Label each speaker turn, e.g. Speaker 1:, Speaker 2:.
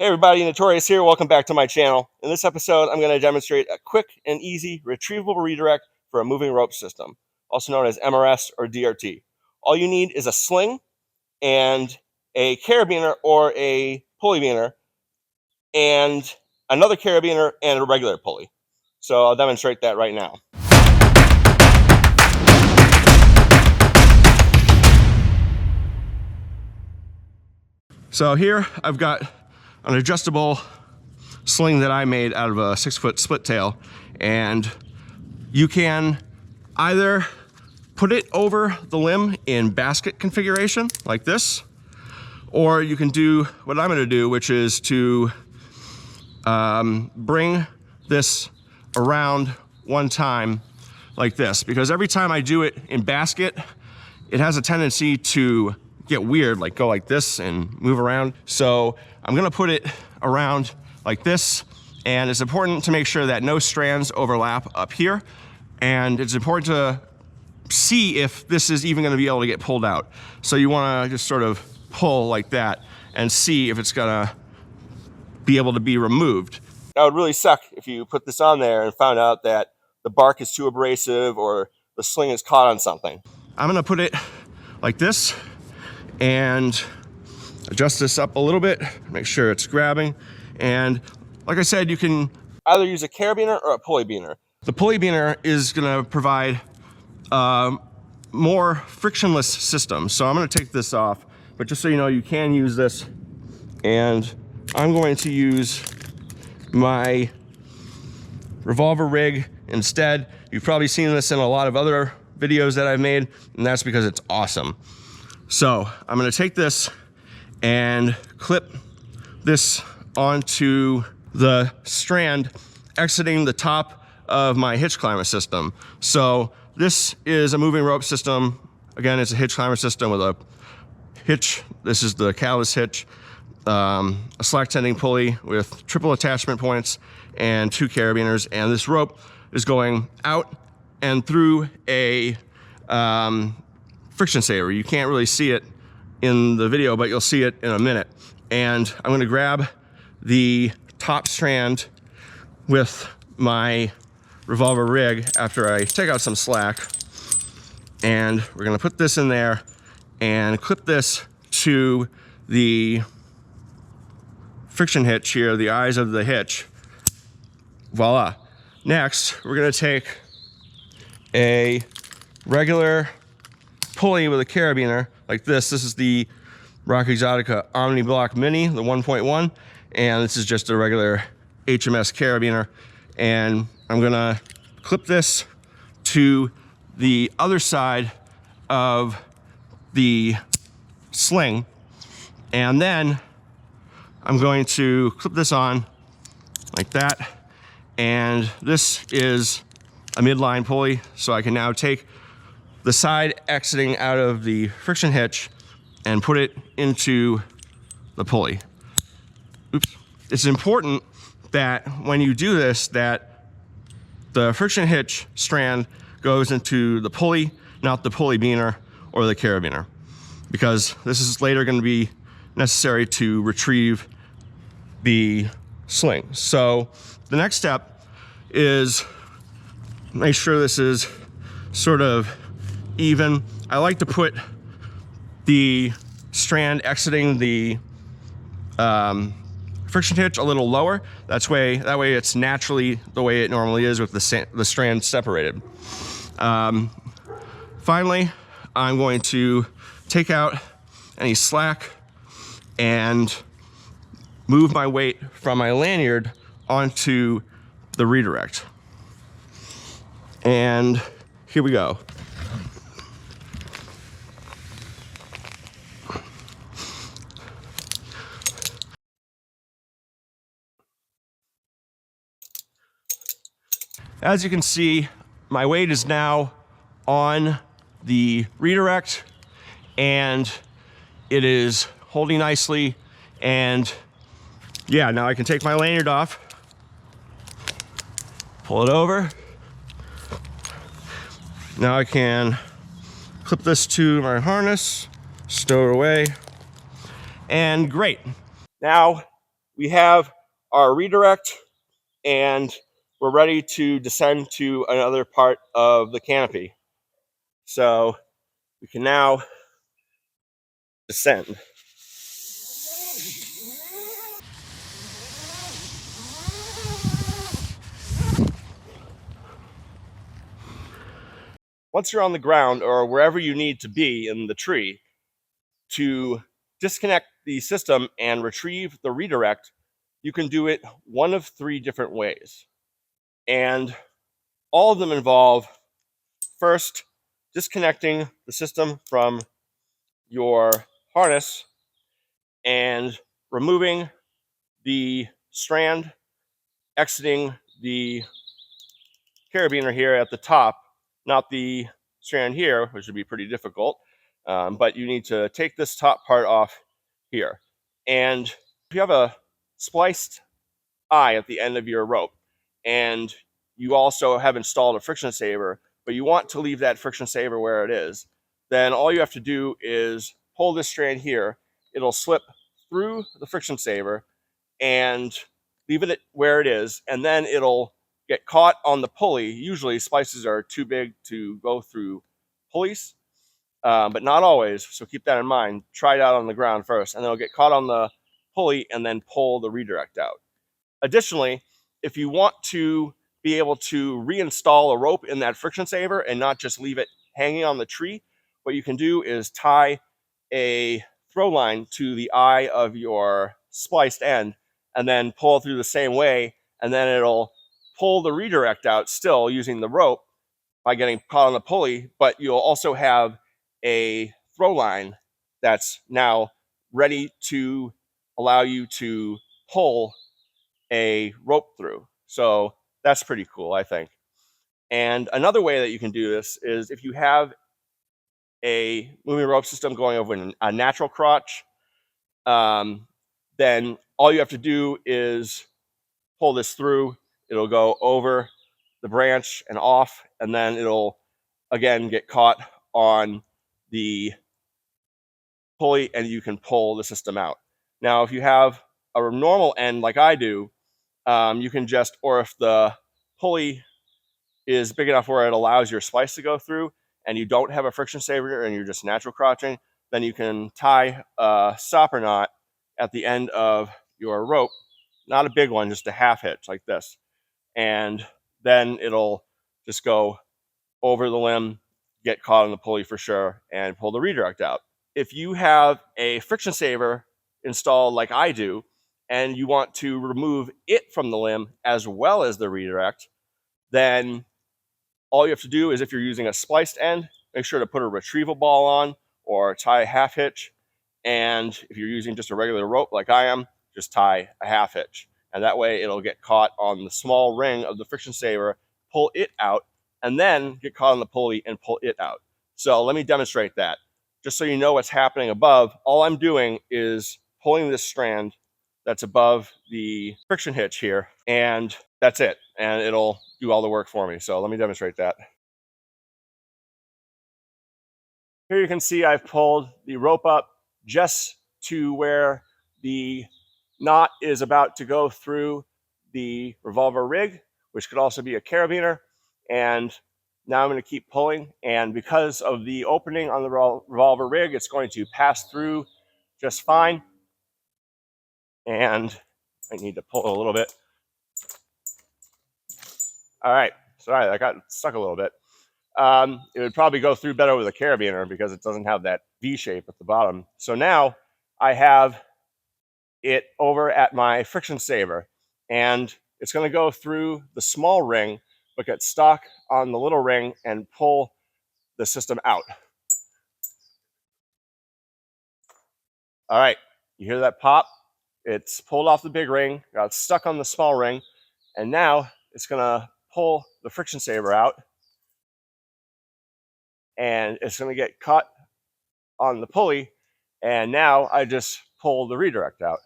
Speaker 1: Hey everybody, Notorious here. Welcome back to my channel. In this episode, I'm going to demonstrate a quick and easy retrievable redirect for a moving rope system, also known as MRS or DRT. All you need is a sling and a carabiner or a pulley beaner and another carabiner and a regular pulley. So I'll demonstrate that right now. So here I've got an adjustable sling that I made out of a 6-foot split tail, and you can either put it over the limb in basket configuration like this, or you can do what I'm going to do, which is to bring this around one time like this, because every time I do it in basket, it has a tendency to get weird, like go like this and move around. So I'm going to put it around like this, and it's important to make sure that no strands overlap up here, and it's important to see if this is even going to be able to get pulled out. So you want to just sort of pull like that and see if it's going to be able to be removed. That would really suck if you put this on there and found out that the bark is too abrasive or the sling is caught on something. I'm going to put it like this and adjust this up a little bit, make sure it's grabbing. And like I said, you can either use a carabiner or a pulley beaner. The pulley beaner is going to provide more frictionless system. So I'm going to take this off, but just so you know, you can use this. And I'm going to use my revolver rig instead. You've probably seen this in a lot of other videos that I've made, and that's because it's awesome. So I'm going to take this and clip this onto the strand exiting the top of my hitch climber system. So this is a moving rope system. Again, it's a hitch climber system with a hitch. This is the catalyst hitch, a slack tending pulley with triple attachment points and 2 carabiners. And this rope is going out and through a friction saver. You can't really see it in the video, but you'll see it in a minute. And I'm going to grab the top strand with my revolver rig after I take out some slack, and we're going to put this in there and clip this to the friction hitch here, the eyes of the hitch. Voila. Next, we're going to take a regular pulley with a carabiner like this. This is the Rock Exotica Omni Block Mini, the 1.1, and this is just a regular HMS carabiner. And I'm gonna clip this to the other side of the sling, and then I'm going to clip this on like that. And this is a midline pulley, so I can now take the side exiting out of the friction hitch and put it into the pulley. Oops. It's important that when you do this, that the friction hitch strand goes into the pulley, not the pulley beaner or the carabiner, because this is later going to be necessary to retrieve the sling. So the next step is make sure this is sort of even. I like to put the strand exiting the friction hitch a little lower. That way it's naturally the way it normally is with the strand separated. Finally, I'm going to take out any slack and move my weight from my lanyard onto the redirect. And here we go. As you can see, my weight is now on the redirect, and it is holding nicely. And yeah, now I can take my lanyard off, pull it over. Now I can clip this to my harness, stow it away, and great. Now we have our redirect, and we're ready to descend to another part of the canopy. So we can now descend. Once you're on the ground or wherever you need to be in the tree, to disconnect the system and retrieve the redirect, you can do it one of 3 different ways. And all of them involve, first, disconnecting the system from your harness and removing the strand exiting the carabiner here at the top, not the strand here, which would be pretty difficult. But you need to take this top part off here. And if you have a spliced eye at the end of your rope, and you also have installed a friction saver, but you want to leave that friction saver where it is, then all you have to do is pull this strand here. It'll slip through the friction saver and leave it where it is, and then it'll get caught on the pulley. Usually splices are too big to go through pulleys, but not always, so keep that in mind. Try it out on the ground first, and then it'll get caught on the pulley and then pull the redirect out. Additionally, if you want to be able to reinstall a rope in that friction saver and not just leave it hanging on the tree, what you can do is tie a throw line to the eye of your spliced end and then pull through the same way, and then it'll pull the redirect out still using the rope by getting caught on the pulley, but you'll also have a throw line that's now ready to allow you to pull a rope through. So that's pretty cool, I think. And another way that you can do this is if you have a moving rope system going over a natural crotch, then all you have to do is pull this through. It'll go over the branch and off, and then it'll again get caught on the pulley, and you can pull the system out. Now, if you have a normal end like I do, you can just, or if the pulley is big enough where it allows your splice to go through and you don't have a friction saver and you're just natural crotching, then you can tie a stopper knot at the end of your rope, not a big one, just a half hitch like this. And then it'll just go over the limb, get caught on the pulley for sure, and pull the redirect out. If you have a friction saver installed like I do, and you want to remove it from the limb as well as the redirect, then all you have to do is, if you're using a spliced end, make sure to put a retrieval ball on or tie a half hitch. And if you're using just a regular rope like I am, just tie a half hitch. And that way it'll get caught on the small ring of the friction saver, pull it out, and then get caught on the pulley and pull it out. So let me demonstrate that. Just so you know what's happening above, all I'm doing is pulling this strand that's above the friction hitch here, and that's it. And it'll do all the work for me. So let me demonstrate that. Here you can see I've pulled the rope up just to where the knot is about to go through the revolver rig, which could also be a carabiner. And now I'm going to keep pulling. And because of the opening on the revolver rig, it's going to pass through just fine. And I need to pull a little bit. All right, sorry, I got stuck a little bit. It would probably go through better with a carabiner because it doesn't have that V shape at the bottom. So now I have it over at my friction saver, and it's going to go through the small ring, but get stuck on the little ring and pull the system out. All right, you hear that pop? It's pulled off the big ring, got stuck on the small ring, and now it's going to pull the friction saver out, and it's going to get caught on the pulley, and now I just pull the redirect out.